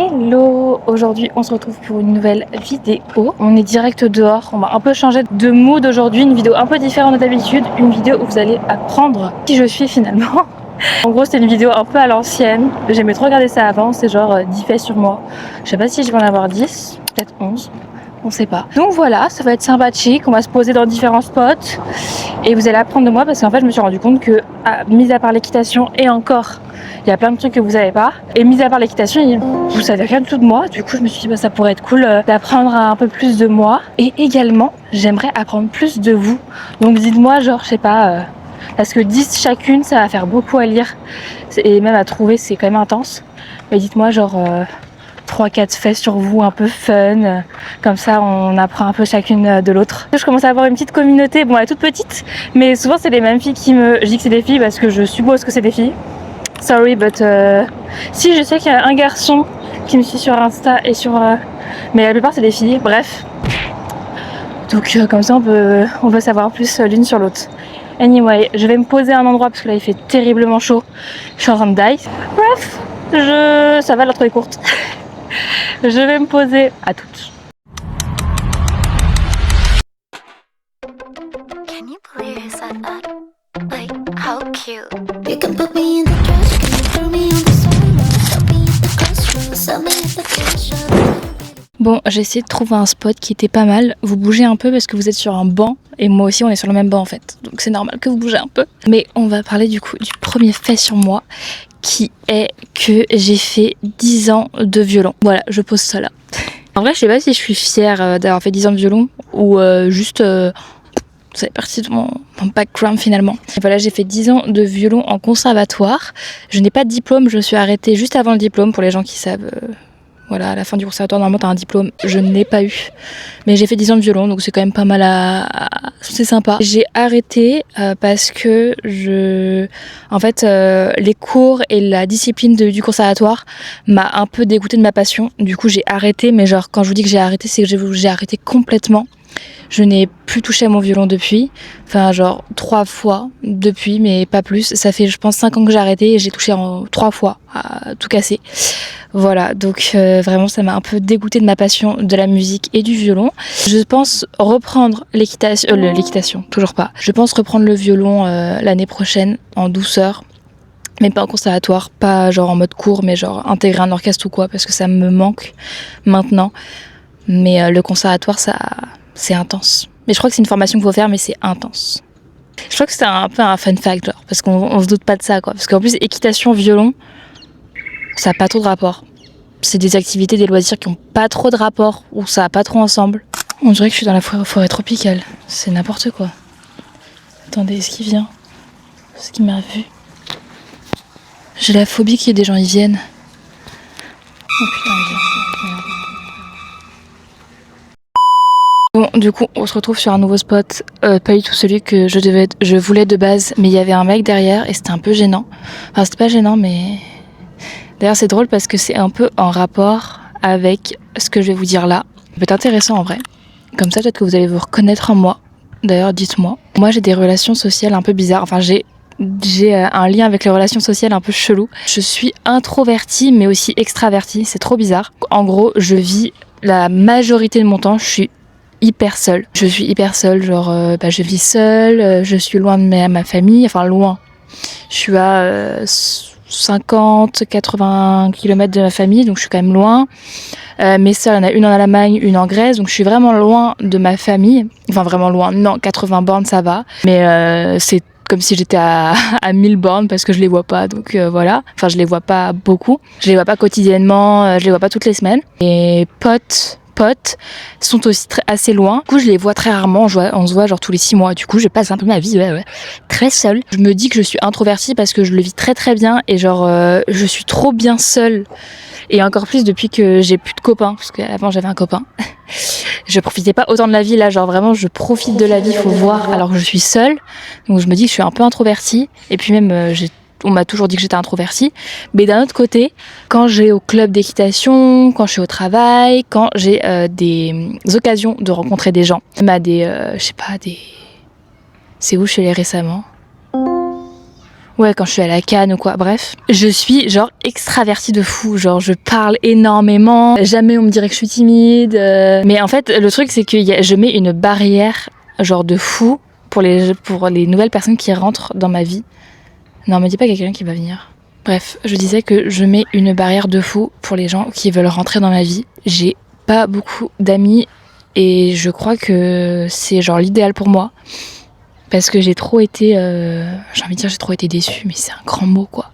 Hello, aujourd'hui on se retrouve pour une nouvelle vidéo. On est direct dehors, on va un peu changer de mood aujourd'hui, une vidéo un peu différente de d'habitude, une vidéo où vous allez apprendre qui je suis finalement. En gros c'est une vidéo un peu à l'ancienne, j'aimais trop regarder ça avant, c'est genre 10 faits sur moi. Je sais pas si je vais en avoir 10, peut-être 11, on sait pas. Donc voilà, ça va être sympathique, on va se poser dans différents spots et vous allez apprendre de moi parce qu'en fait je me suis rendu compte que, mis à part l'équitation et encore, il y a plein de trucs que vous savez pas. Et mis à part l'équitation, vous savez rien du tout de moi. Du coup, je me suis dit, bah, ça pourrait être cool d'apprendre un peu plus de moi. Et également, j'aimerais apprendre plus de vous. Donc dites-moi, genre, je sais pas, parce que 10 chacune, ça va faire beaucoup à lire. Et même à trouver, c'est quand même intense. Mais dites-moi, genre, 3-4 faits sur vous, un peu fun. Comme ça, on apprend un peu chacune de l'autre. Je commence à avoir une petite communauté. Bon, elle est toute petite. Mais souvent, c'est les mêmes filles qui me... Je dis que c'est des filles parce que je suppose que c'est des filles. Sorry, but si je sais qu'il y a un garçon qui me suit sur Insta et sur... mais la plupart c'est des filles, bref. Donc comme ça on peut savoir plus l'une sur l'autre. Anyway, je vais me poser à un endroit parce que là il fait terriblement chaud. Je suis en train de die. Bref, ça va, l'intro est courte. Je vais me poser à toutes. Can you believe he said that? Like, how cute. You can put me in the trash, can you throw me on the sidewalk? Tell me at the crossroads, sell me at the cash shop. Bon, j'ai essayé de trouver un spot qui était pas mal. Vous bougez un peu parce que vous êtes sur un banc et moi aussi on est sur le même banc en fait. Donc c'est normal que vous bougez un peu. Mais on va parler du coup du premier fait sur moi qui est que j'ai fait 10 ans de violon. Voilà, je pose ça là. En vrai, je sais pas si je suis fière d'avoir fait 10 ans de violon ou juste... ça fait partie de mon background finalement. Et voilà, j'ai fait 10 ans de violon en conservatoire. Je n'ai pas de diplôme, je me suis arrêtée juste avant le diplôme pour les gens qui savent. Voilà, à la fin du conservatoire, normalement, t'as un diplôme. Je ne l'ai pas eu. Mais j'ai fait 10 ans de violon, donc c'est quand même pas mal c'est sympa. J'ai arrêté parce que En fait, les cours et la discipline du conservatoire m'a un peu dégoûtée de ma passion. Du coup, j'ai arrêté, mais genre, quand je vous dis que j'ai arrêté, c'est que j'ai arrêté complètement. Je n'ai plus touché à mon violon depuis, enfin genre 3 fois depuis, mais pas plus. Ça fait je pense 5 ans que j'ai arrêté et j'ai touché 3 fois à tout casser. Voilà, donc vraiment ça m'a un peu dégoûtée de ma passion de la musique et du violon. Je pense reprendre l'équitation, toujours pas. Je pense reprendre le violon l'année prochaine en douceur. Mais pas en conservatoire, pas genre en mode cours, mais genre intégrer un orchestre ou quoi, parce que ça me manque maintenant. Mais le conservatoire, c'est intense. Mais je crois que c'est une formation qu'il faut faire, mais c'est intense. Je crois que c'est un peu un fun fact, genre, parce qu'on se doute pas de ça, quoi. Parce qu'en plus, équitation, violon, ça n'a pas trop de rapport. C'est des activités, des loisirs qui ont pas trop de rapport, ou ça a pas trop ensemble. On dirait que je suis dans la forêt tropicale. C'est n'importe quoi. Attendez, est-ce qu'il vient? Est-ce qu'il m'a vu? J'ai la phobie qu'il y ait des gens y viennent. Oh putain, il vient. Bon, du coup, on se retrouve sur un nouveau spot, pas du tout celui que je voulais de base, mais il y avait un mec derrière et c'était un peu gênant. Enfin, c'était pas gênant, mais... D'ailleurs, c'est drôle parce que c'est un peu en rapport avec ce que je vais vous dire là. Ça peut être intéressant en vrai. Comme ça, peut-être que vous allez vous reconnaître en moi. D'ailleurs, dites-moi. Moi, j'ai des relations sociales un peu bizarres. Enfin, j'ai un lien avec les relations sociales un peu chelou. Je suis introvertie, mais aussi extravertie. C'est trop bizarre. En gros, je vis la majorité de mon temps, je suis hyper seule. Je suis hyper seule, genre je vis seule, je suis loin de ma famille, enfin loin. Je suis à 50-80 km de ma famille, donc je suis quand même loin. Mes sœurs, il y en a une en Allemagne, une en Grèce, donc je suis vraiment loin de ma famille. Enfin vraiment loin, non, 80 bornes ça va. Mais c'est comme si j'étais à 1000 bornes parce que je les vois pas, donc voilà. Enfin je les vois pas beaucoup, je les vois pas quotidiennement, je les vois pas toutes les semaines. Et potes sont aussi assez loin. Du coup, je les vois très rarement. On se voit genre tous les 6 mois. Du coup, je passe un peu ma vie très seule. Je me dis que je suis introvertie parce que je le vis très très bien et genre je suis trop bien seule. Et encore plus depuis que j'ai plus de copains, parce qu'avant j'avais un copain. Je profitais pas autant de la vie là, genre vraiment je profite de la vie, faut voir, alors que je suis seule. Donc je me dis que je suis un peu introvertie. Et puis même on m'a toujours dit que j'étais introvertie, mais d'un autre côté, quand j'ai au club d'équitation, quand je suis au travail, quand j'ai des occasions de rencontrer des gens, je sais pas, c'est où je suis allée récemment? Ouais, quand je suis à la Cannes ou quoi, bref. Je suis genre extravertie de fou, genre je parle énormément, jamais on me dirait que je suis timide. Mais en fait, le truc c'est que je mets une barrière genre de fou pour les nouvelles personnes qui rentrent dans ma vie. Non, me dis pas qu'il y a quelqu'un qui va venir. Bref, je disais que je mets une barrière de fou pour les gens qui veulent rentrer dans ma vie. J'ai pas beaucoup d'amis et je crois que c'est genre l'idéal pour moi. Parce que j'ai trop été, j'ai envie de dire j'ai trop été déçue, mais c'est un grand mot quoi.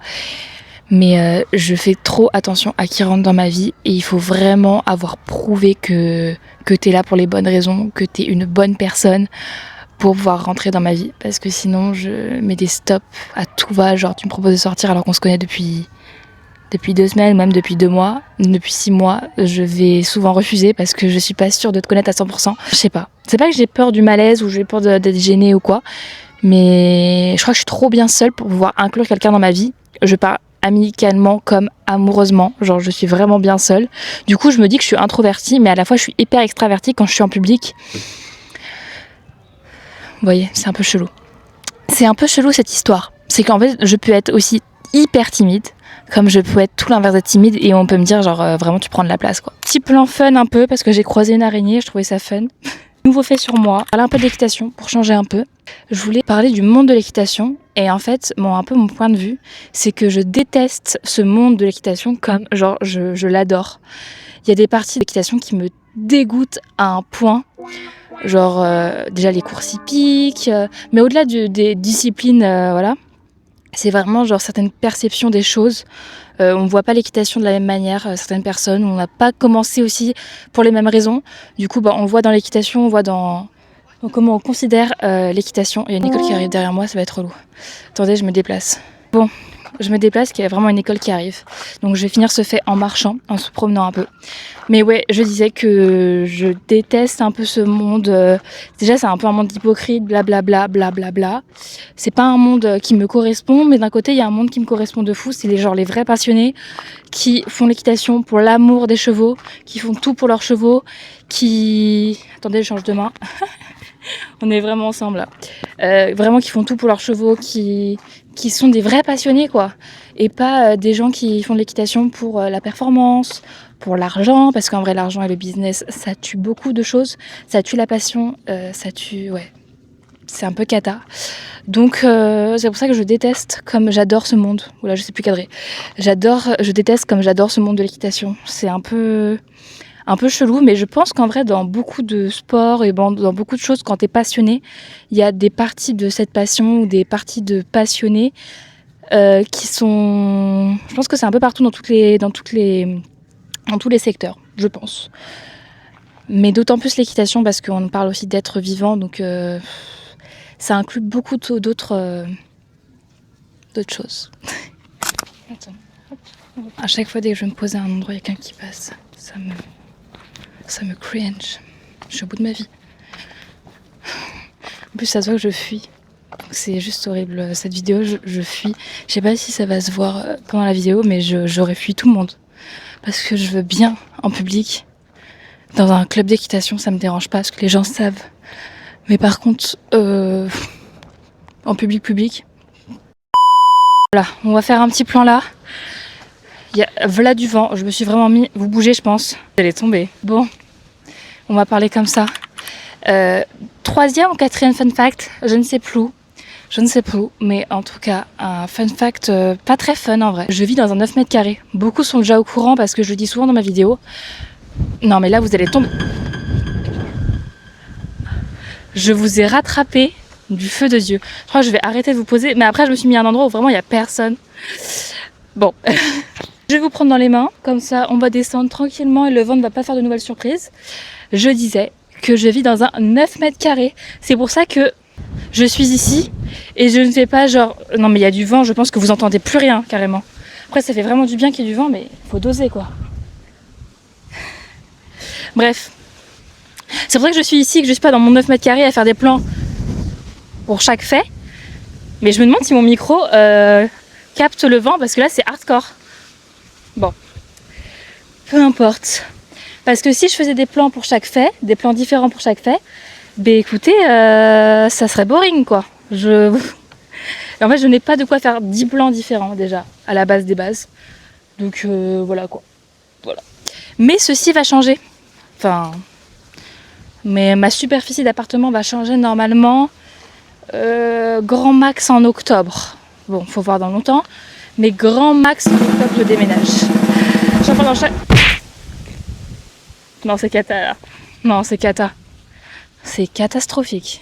Mais je fais trop attention à qui rentre dans ma vie et il faut vraiment avoir prouvé que t'es là pour les bonnes raisons, que t'es une bonne personne pour pouvoir rentrer dans ma vie. Parce que sinon je mets des stops à tout va, genre tu me proposes de sortir alors qu'on se connaît depuis 2 semaines ou même depuis 2 mois, depuis 6 mois, je vais souvent refuser parce que je suis pas sûre de te connaître à 100%. Je sais pas. C'est pas que j'ai peur du malaise ou j'ai peur d'être gênée ou quoi, mais je crois que je suis trop bien seule pour pouvoir inclure quelqu'un dans ma vie. Je parle amicalement comme amoureusement, genre je suis vraiment bien seule. Du coup, je me dis que je suis introvertie, mais à la fois je suis hyper extravertie quand je suis en public. Vous voyez, c'est un peu chelou. C'est un peu chelou cette histoire. C'est qu'en fait, je peux être aussi hyper timide, comme je peux être tout l'inverse d'être timide et on peut me dire genre vraiment tu prends de la place quoi. Petit plan fun un peu parce que j'ai croisé une araignée, je trouvais ça fun. Nouveau fait sur moi, parler un peu de l'équitation pour changer un peu. Je voulais parler du monde de l'équitation et en fait un peu mon point de vue c'est que je déteste ce monde de l'équitation comme genre je l'adore. Il y a des parties d'équitation qui me dégoûtent à un point. Genre déjà les courses hippiques, mais au-delà des disciplines voilà. C'est vraiment genre certaines perceptions des choses. On voit pas l'équitation de la même manière, certaines personnes. On n'a pas commencé aussi pour les mêmes raisons. Du coup, on voit dans l'équitation, on voit dans comment on considère l'équitation. Il y a une école qui arrive derrière moi, ça va être relou. Attendez, je me déplace. Bon, je me déplace, qu'il y a vraiment une école qui arrive. Donc je vais finir ce fait en marchant, en se promenant un peu. Mais ouais, je disais que je déteste un peu ce monde. Déjà, c'est un peu un monde hypocrite, blablabla, blablabla. C'est pas un monde qui me correspond, mais d'un côté, il y a un monde qui me correspond de fou. C'est les vrais passionnés qui font l'équitation pour l'amour des chevaux, qui font tout pour leurs chevaux, qui... Attendez, je change de main. On est vraiment ensemble là. Vraiment qui font tout pour leurs chevaux, qui sont des vrais passionnés quoi. Et pas des gens qui font de l'équitation pour la performance, pour l'argent, parce qu'en vrai l'argent et le business ça tue beaucoup de choses. Ça tue la passion, ça tue... Ouais, c'est un peu cata. Donc c'est pour ça que je déteste comme j'adore ce monde. Oula, je sais plus cadrer. Je déteste comme j'adore ce monde de l'équitation. C'est un peu chelou, mais je pense qu'en vrai, dans beaucoup de sports et dans beaucoup de choses, quand t'es passionné, il y a des parties de cette passion ou des parties de passionnés qui sont... Je pense que c'est un peu partout dans tous les secteurs, je pense. Mais d'autant plus l'équitation parce qu'on parle aussi d'être vivant, donc ça inclut beaucoup d'autres choses. Attends. À chaque fois, dès que je me pose à un endroit, il y a quelqu'un qui passe. Ça me cringe. Je suis au bout de ma vie. En plus, ça se voit que je fuis. C'est juste horrible. Cette vidéo, je fuis. Je sais pas si ça va se voir pendant la vidéo, mais j'aurais fui tout le monde. Parce que je veux bien, en public, dans un club d'équitation, ça me dérange pas, parce que les gens savent. Mais par contre, en public. Voilà, on va faire un petit plan là. Il y a voilà du vent, je me suis vraiment mis... Vous bougez, je pense. Elle est tombée. Bon, on va parler comme ça. 3e ou 4e fun fact, je ne sais plus. Mais en tout cas, un fun fact pas très fun en vrai. Je vis dans un 9 mètres carrés. Beaucoup sont déjà au courant parce que je le dis souvent dans ma vidéo. Non mais là, vous allez tomber. Je vous ai rattrapé du feu de Dieu. Je crois que je vais arrêter de vous poser. Mais après, je me suis mis à un endroit où vraiment il n'y a personne. Bon... Je vais vous prendre dans les mains, comme ça on va descendre tranquillement et le vent ne va pas faire de nouvelles surprises. Je disais que je vis dans un 9 mètres carrés. C'est pour ça que je suis ici et je ne fais pas genre... Non mais il y a du vent, je pense que vous entendez plus rien carrément. Après ça fait vraiment du bien qu'il y ait du vent mais il faut doser quoi. Bref. C'est pour ça que je suis ici, que je suis pas dans mon 9 mètres carrés à faire des plans pour chaque fait. Mais je me demande si mon micro capte le vent parce que là c'est hardcore. Bon, peu importe. Parce que si je faisais des plans pour chaque fait, des plans différents pour chaque fait, ben écoutez, ça serait boring quoi. Et en fait, je n'ai pas de quoi faire 10 plans différents déjà, à la base des bases. Donc voilà quoi. Voilà. Mais ceci va changer. Enfin, mais ma superficie d'appartement va changer normalement grand max en octobre. Bon, faut voir dans longtemps. Mais grand max en octobre, je déménage. J'en parle dans chaque... Non, c'est cata là. Non, c'est cata. C'est catastrophique.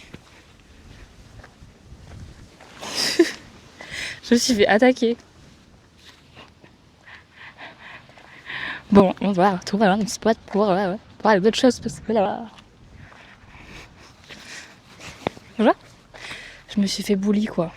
Je me suis fait attaquer. Bon, on va trouver un spot pour parler d'autres choses parce que là. Voilà. Je me suis fait bully quoi.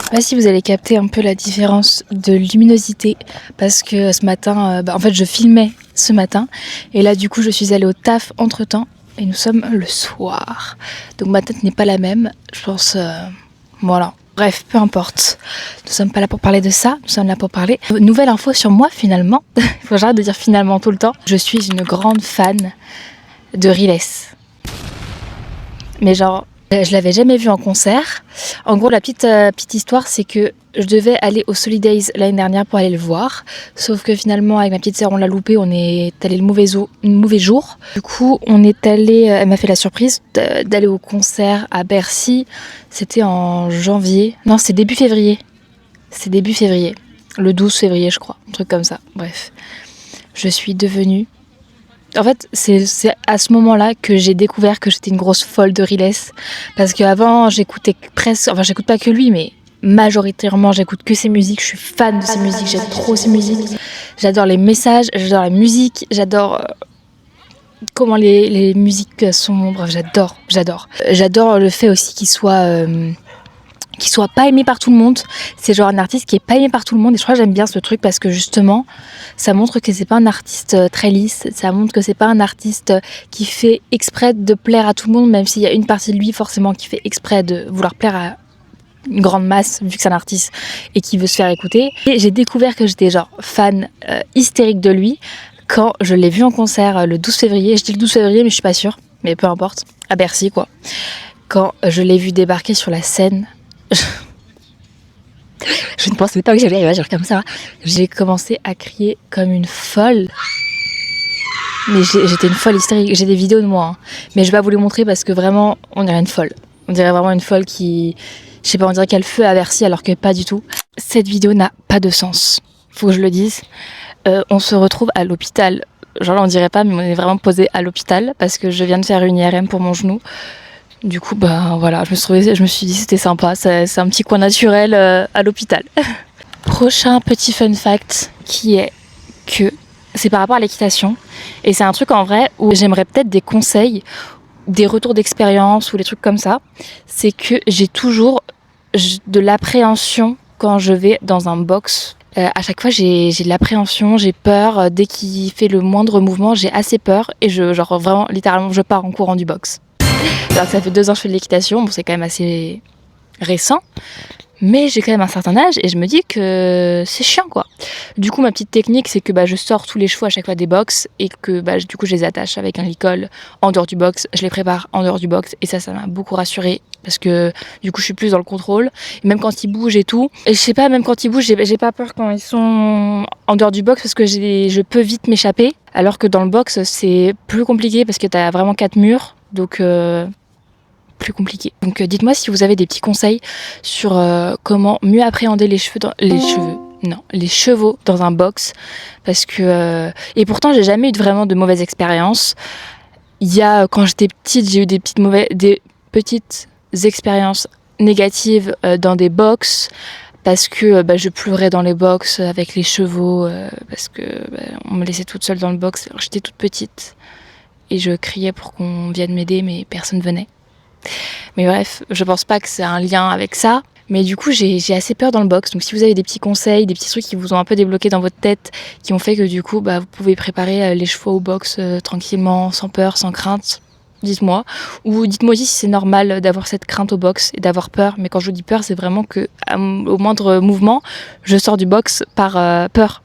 Je sais pas si vous allez capter un peu la différence de luminosité parce que ce matin, en fait je filmais ce matin et là du coup je suis allée au taf entre temps et nous sommes le soir. Donc ma tête n'est pas la même, je pense, voilà. Bref, peu importe. Nous sommes pas là pour parler de ça, nous sommes là pour parler. Nouvelle info sur moi finalement, il faut que j'arrête de dire finalement tout le temps. Je suis une grande fan de Riles. Mais genre... Je l'avais jamais vu en concert. En gros, la petite histoire, c'est que je devais aller au Solidays l'année dernière pour aller le voir. Sauf que finalement, avec ma petite sœur, on l'a loupé. On est allé le mauvais jour. Du coup, on est allé... Elle m'a fait la surprise d'aller au concert à Bercy. C'était en janvier. Non, c'est début février. C'est début février. Le 12 février, je crois. Un truc comme ça. Bref. Je suis devenue... En fait, c'est à ce moment-là que j'ai découvert que j'étais une grosse folle de Riles. Parce qu'avant, j'écoutais presque... Enfin, j'écoute pas que lui, mais majoritairement, j'écoute que ses musiques. Je suis fan de ses musiques, j'aime trop ses musiques. J'adore les messages, j'adore la musique, j'adore comment les musiques sont... Bref, j'adore. J'adore le fait aussi qu'il soit pas aimé par tout le monde. C'est genre un artiste qui est pas aimé par tout le monde et je crois que j'aime bien ce truc parce que justement ça montre que c'est pas un artiste très lisse, ça montre que c'est pas un artiste qui fait exprès de plaire à tout le monde, même s'il y a une partie de lui forcément qui fait exprès de vouloir plaire à une grande masse vu que c'est un artiste et qui veut se faire écouter. Et j'ai découvert que j'étais genre fan hystérique de lui quand je l'ai vu en concert le 12 février. Je dis le 12 février mais je suis pas sûre, mais peu importe, à Bercy quoi. Quand je l'ai vu débarquer sur la scène, je ne pensais pas que j'allais réagir comme ça. J'ai commencé à crier comme une folle. Mais j'étais une folle hystérique. J'ai des vidéos de moi. Hein. Mais je vais pas vous les montrer parce que vraiment, on dirait une folle. On dirait vraiment une folle qui... Je sais pas, on dirait qu'elle feu à Bercy alors que pas du tout. Cette vidéo n'a pas de sens. Faut que je le dise. On se retrouve à l'hôpital. Genre là, on dirait pas, mais on est vraiment posé à l'hôpital parce que je viens de faire une IRM pour mon genou. Du coup, voilà, je me suis dit c'était sympa, c'est un petit coin naturel à l'hôpital. Prochain petit fun fact qui est que c'est par rapport à l'équitation et c'est un truc en vrai où j'aimerais peut-être des conseils, des retours d'expérience ou des trucs comme ça. C'est que j'ai toujours de l'appréhension quand je vais dans un box. À chaque fois j'ai de l'appréhension, j'ai peur, dès qu'il fait le moindre mouvement j'ai assez peur et genre vraiment littéralement je pars en courant du box. Alors que ça fait 2 ans que je fais de l'équitation, bon c'est quand même assez récent, mais j'ai quand même un certain âge et je me dis que c'est chiant quoi. Du coup ma petite technique c'est que je sors tous les chevaux à chaque fois des box et que du coup je les attache avec un licol en dehors du box, je les prépare en dehors du box et ça m'a beaucoup rassurée parce que du coup je suis plus dans le contrôle, et même quand ils bougent et tout, et je sais pas, même quand ils bougent j'ai pas peur quand ils sont en dehors du box parce que je peux vite m'échapper, alors que dans le box c'est plus compliqué parce que t'as vraiment 4 murs. Donc plus compliqué. Donc dites-moi si vous avez des petits conseils sur comment mieux appréhender les chevaux dans un box, parce que et pourtant j'ai jamais eu vraiment de mauvaises expériences. Il y a quand j'étais petite, j'ai eu des petites expériences négatives dans des box parce que je pleurais dans les box avec les chevaux parce que on me laissait toute seule dans le box. Alors, j'étais toute petite. Et je criais pour qu'on vienne m'aider, mais personne venait. Mais bref, je pense pas que c'est un lien avec ça. Mais du coup, j'ai assez peur dans le box. Donc si vous avez des petits conseils, des petits trucs qui vous ont un peu débloqué dans votre tête, qui ont fait que du coup, vous pouvez préparer les chevaux au box tranquillement, sans peur, sans crainte, dites-moi. Ou dites-moi aussi si c'est normal d'avoir cette crainte au box et d'avoir peur. Mais quand je vous dis peur, c'est vraiment que au moindre mouvement, je sors du box par peur.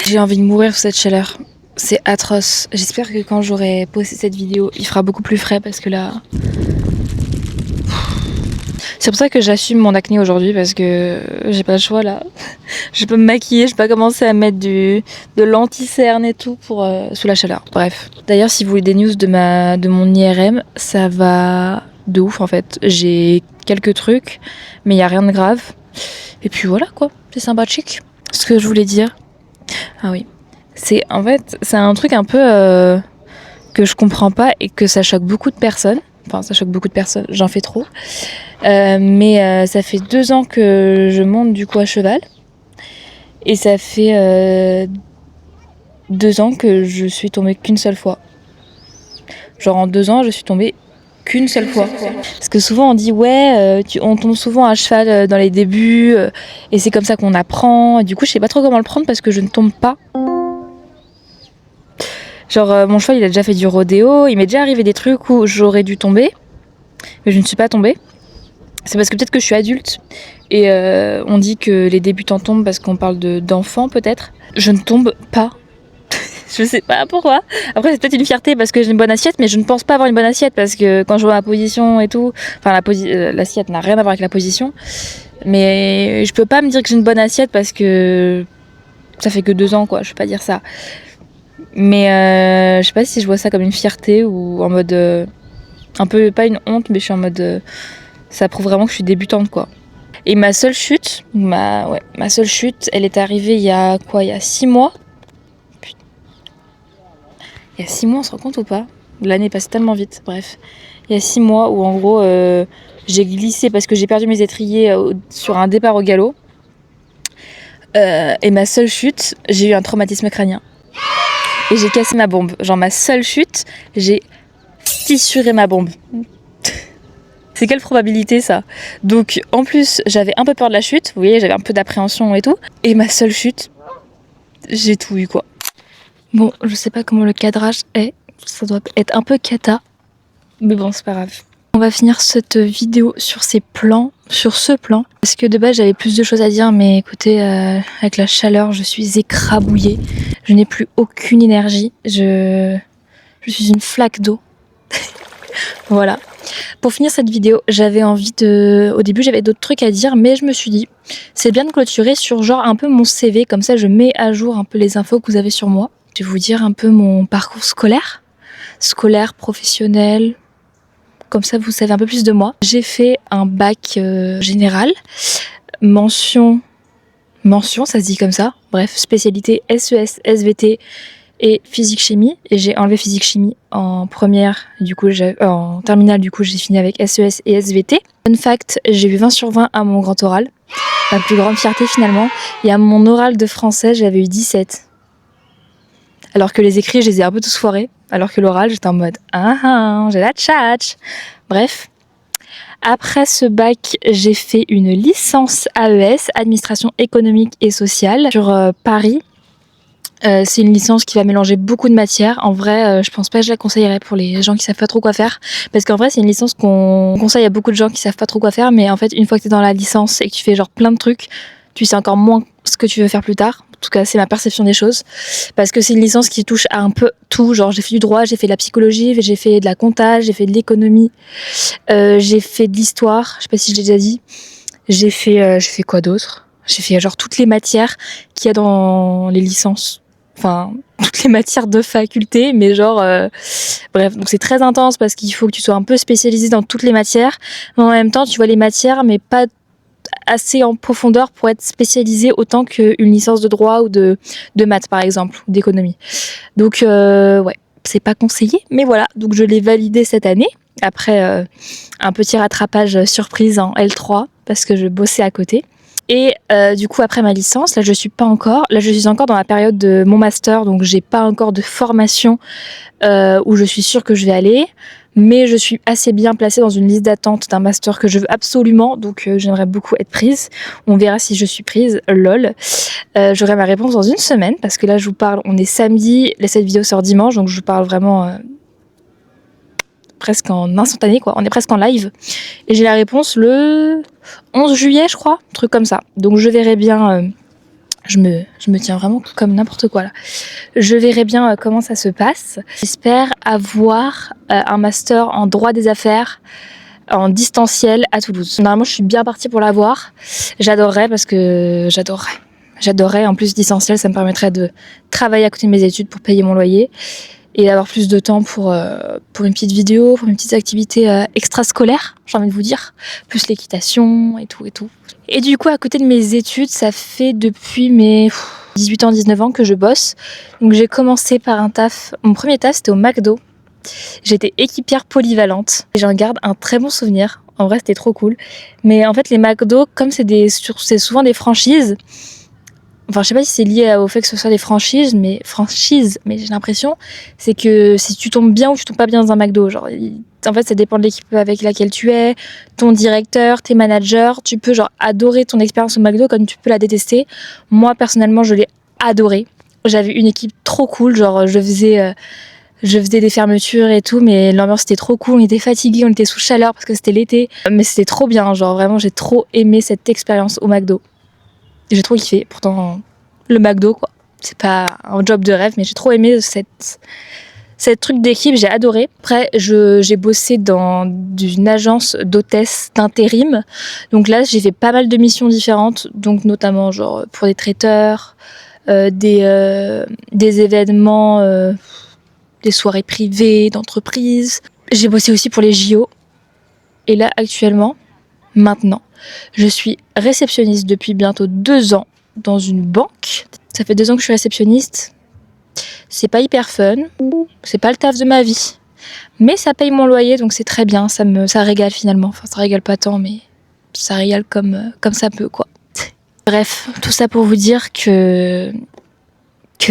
J'ai envie de mourir sous cette chaleur. C'est atroce. J'espère que quand j'aurai posté cette vidéo, il fera beaucoup plus frais parce que là... C'est pour ça que j'assume mon acné aujourd'hui parce que j'ai pas le choix là. Je peux me maquiller, je peux pas commencer à mettre de l'anti-cerne et tout pour sous la chaleur. Bref. D'ailleurs, si vous voulez des news de mon IRM, ça va de ouf en fait. J'ai quelques trucs, mais il y a rien de grave. Et puis voilà quoi, c'est sympathique. Ce que je voulais dire. Ah oui. C'est un truc un peu que je comprends pas et que ça choque beaucoup de personnes. Enfin, ça choque beaucoup de personnes, j'en fais trop. Mais ça fait 2 ans que je monte du coup à cheval. Et ça fait 2 ans que je suis tombée qu'une seule fois. Genre en 2 ans, je suis tombée qu'une seule fois. Parce que souvent on dit on tombe souvent à cheval dans les débuts et c'est comme ça qu'on apprend. Et du coup, je sais pas trop comment le prendre parce que je ne tombe pas. Genre mon cheval il a déjà fait du rodéo, il m'est déjà arrivé des trucs où j'aurais dû tomber, mais je ne suis pas tombée. C'est parce que peut-être que je suis adulte et on dit que les débutants tombent parce qu'on parle d'enfants peut-être. Je ne tombe pas. Je sais pas pourquoi. Après c'est peut-être une fierté parce que j'ai une bonne assiette, mais je ne pense pas avoir une bonne assiette parce que quand je vois ma position et tout, enfin l'assiette n'a rien à voir avec la position. Mais je peux pas me dire que j'ai une bonne assiette parce que ça fait que 2 ans quoi, je peux pas dire ça. Mais je sais pas si je vois ça comme une fierté ou en mode un peu pas une honte, mais je suis en mode ça prouve vraiment que je suis débutante quoi. Et ma seule chute, elle est arrivée il y a 6 mois. Putain. Il y a 6 mois, on se rend compte ou pas? L'année passe tellement vite, bref. Il y a 6 mois où en gros j'ai glissé parce que j'ai perdu mes étriers sur un départ au galop. Et ma seule chute, j'ai eu un traumatisme crânien. Et j'ai cassé ma bombe. Genre ma seule chute, j'ai fissuré ma bombe. C'est quelle probabilité ça? Donc en plus j'avais un peu peur de la chute, vous voyez j'avais un peu d'appréhension et tout. Et ma seule chute, j'ai tout eu quoi. Bon je sais pas comment le cadrage est, ça doit être un peu cata. Mais bon c'est pas grave. On va finir cette vidéo sur ce plan. Parce que de base j'avais plus de choses à dire, mais écoutez, avec la chaleur je suis écrabouillée. Je n'ai plus aucune énergie. Je suis une flaque d'eau. Voilà. Pour finir cette vidéo, j'avais envie au début j'avais d'autres trucs à dire, mais je me suis dit, c'est bien de clôturer sur genre un peu mon CV, comme ça je mets à jour un peu les infos que vous avez sur moi. Je vais vous dire un peu mon parcours scolaire, professionnel. Comme ça, vous savez un peu plus de moi. J'ai fait un bac général, mention, ça se dit comme ça. Bref, spécialité SES, SVT et physique-chimie. Et j'ai enlevé physique-chimie en première, du coup, en terminale, du coup, j'ai fini avec SES et SVT. Fun fact, j'ai eu 20 sur 20 à mon grand oral. Ma plus grande fierté finalement. Et à mon oral de français, j'avais eu 17. Alors que les écrits, je les ai un peu tous foirés. Alors que l'oral, j'étais en mode j'ai la tchatch. Bref. Après ce bac, j'ai fait une licence AES, Administration économique et sociale, sur Paris. C'est une licence qui va mélanger beaucoup de matières. En vrai, je pense pas que je la conseillerais pour les gens qui savent pas trop quoi faire. Parce qu'en vrai, c'est une licence qu'on conseille à beaucoup de gens qui savent pas trop quoi faire. Mais en fait, une fois que t'es dans la licence et que tu fais genre plein de trucs, tu sais encore moins ce que tu veux faire plus tard. En tout cas, c'est ma perception des choses. Parce que c'est une licence qui touche à un peu tout. Genre, j'ai fait du droit, j'ai fait de la psychologie, j'ai fait de la compta, j'ai fait de l'économie, j'ai fait de l'histoire. Je sais pas si je l'ai déjà dit. J'ai fait quoi d'autre? J'ai fait genre toutes les matières qu'il y a dans les licences. Enfin, toutes les matières de faculté, mais genre... bref, donc c'est très intense parce qu'il faut que tu sois un peu spécialisé dans toutes les matières. Mais en même temps, tu vois les matières, mais pas assez en profondeur pour être spécialisé autant qu'une licence de droit ou de maths par exemple, ou d'économie. Donc ouais, c'est pas conseillé, mais voilà, donc je l'ai validé cette année, après un petit rattrapage surprise en L3, parce que je bossais à côté. Et du coup après ma licence, là je suis encore dans la période de mon master, donc j'ai pas encore de formation où je suis sûre que je vais aller. Mais je suis assez bien placée dans une liste d'attente d'un master que je veux absolument, donc j'aimerais beaucoup être prise. On verra si je suis prise, lol. J'aurai ma réponse dans une semaine, parce que là je vous parle, on est samedi, cette vidéo sort dimanche, donc je vous parle vraiment presque en instantané, quoi. On est presque en live. Et j'ai la réponse le 11 juillet, je crois, un truc comme ça. Donc je verrai bien... Je me tiens vraiment comme n'importe quoi là. Je verrai bien comment ça se passe. J'espère avoir un master en droit des affaires en distanciel à Toulouse. Normalement, je suis bien partie pour l'avoir. J'adorerais parce que j'adorerais. En plus, distanciel, ça me permettrait de travailler à côté de mes études pour payer mon loyer et d'avoir plus de temps pour une petite vidéo, pour une petite activité extrascolaire, j'ai envie de vous dire, plus l'équitation et tout. Et du coup, à côté de mes études, ça fait depuis mes 18 ans, 19 ans que je bosse. Donc j'ai commencé par un taf. Mon premier taf, c'était au McDo. J'étais équipière polyvalente. Et j'en garde un très bon souvenir. En vrai, c'était trop cool. Mais en fait, les McDo, comme c'est souvent des franchises, enfin, je sais pas si c'est lié au fait que ce soit des franchises, mais j'ai l'impression, c'est que si tu tombes bien ou tu tombes pas bien dans un McDo, genre, en fait, ça dépend de l'équipe avec laquelle tu es, ton directeur, tes managers, tu peux genre adorer ton expérience au McDo comme tu peux la détester. Moi, personnellement, je l'ai adoré. J'avais une équipe trop cool, genre, je faisais des fermetures et tout, mais l'ambiance était trop cool, on était fatigués, on était sous chaleur parce que c'était l'été, mais c'était trop bien, genre, vraiment, j'ai trop aimé cette expérience au McDo. J'ai trop kiffé, pourtant le McDo quoi, c'est pas un job de rêve mais j'ai trop aimé cette truc d'équipe, j'ai adoré. Après j'ai bossé dans une agence d'hôtesse d'intérim, donc là j'ai fait pas mal de missions différentes, donc notamment genre pour des traiteurs, des événements, des soirées privées d'entreprise. J'ai bossé aussi pour les JO et là maintenant, je suis réceptionniste depuis bientôt 2 ans dans une banque. Ça fait 2 ans que je suis réceptionniste. C'est pas hyper fun, c'est pas le taf de ma vie. Mais ça paye mon loyer, donc c'est très bien, ça régale finalement. Enfin, ça régale pas tant, mais ça régale comme ça peut, quoi. Bref, tout ça pour vous dire que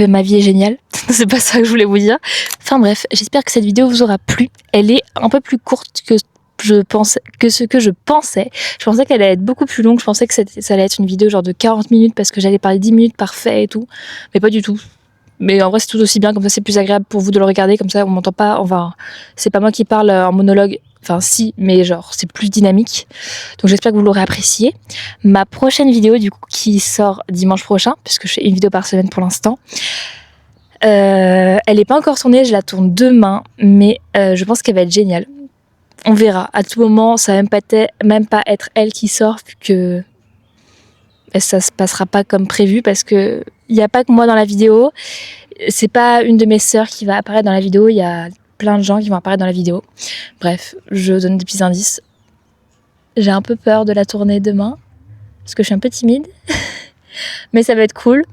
ma vie est géniale. C'est pas ça que je voulais vous dire. Enfin bref, j'espère que cette vidéo vous aura plu. Elle est un peu plus courte que ce que je pensais. Je pensais qu'elle allait être beaucoup plus longue. Je pensais que ça allait être une vidéo genre de 40 minutes parce que j'allais parler 10 minutes parfait et tout. Mais pas du tout. Mais en vrai, c'est tout aussi bien. Comme ça, c'est plus agréable pour vous de le regarder. Comme ça, on m'entend pas. Enfin, c'est pas moi qui parle en monologue. Enfin, si, mais genre, c'est plus dynamique. Donc, j'espère que vous l'aurez apprécié. Ma prochaine vidéo, du coup, qui sort dimanche prochain, puisque je fais une vidéo par semaine pour l'instant. Elle est pas encore tournée. Je la tourne demain. Mais je pense qu'elle va être géniale. On verra. À tout moment, ça va même pas être elle qui sort, vu que ça se passera pas comme prévu, parce que il y a pas que moi dans la vidéo. C'est pas une de mes sœurs qui va apparaître dans la vidéo. Il y a plein de gens qui vont apparaître dans la vidéo. Bref, je donne des petits indices. J'ai un peu peur de la tourner demain, parce que je suis un peu timide. Mais ça va être cool.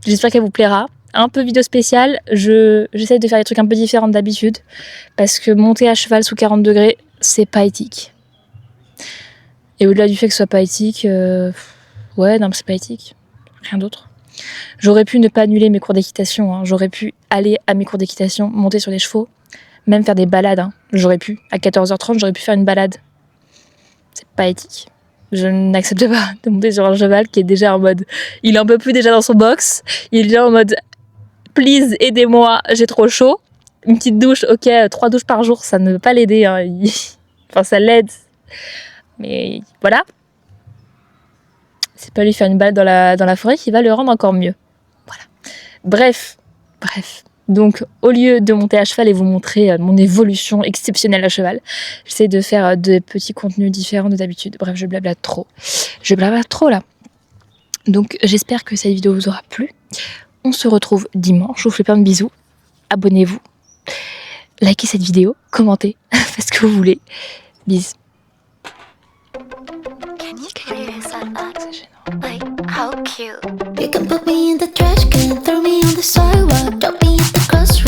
J'espère qu'elle vous plaira. Un peu vidéo spéciale. J'essaie de faire des trucs un peu différents d'habitude, parce que monter à cheval sous 40 degrés, c'est pas éthique. Et au-delà du fait que ce soit pas éthique, ouais, non, c'est pas éthique. Rien d'autre. J'aurais pu ne pas annuler mes cours d'équitation. Hein. J'aurais pu aller à mes cours d'équitation, monter sur les chevaux, même faire des balades. Hein. J'aurais pu. À 14h30, j'aurais pu faire une balade. C'est pas éthique. Je n'accepte pas de monter sur un cheval qui est déjà en mode... Il en peut plus déjà dans son box. Il vient en mode... Please, aidez-moi, j'ai trop chaud. Une petite douche, ok, 3 douches par jour, ça ne veut pas l'aider. Hein. Enfin, ça l'aide. Mais voilà. C'est pas lui faire une balade dans la forêt qui va le rendre encore mieux. Voilà. Bref. Donc, au lieu de monter à cheval et vous montrer mon évolution exceptionnelle à cheval, j'essaie de faire de petits contenus différents de d'habitude. Bref, je blablate trop. Là. Donc, j'espère que cette vidéo vous aura plu. On se retrouve dimanche. Je vous fais plein de bisous. Abonnez-vous. Likez cette vidéo. Commentez. Faites ce que vous voulez. Bisous. Like, how cute. You can put me in the trash can, throw me on the sidewalk, drop me at the crossroads.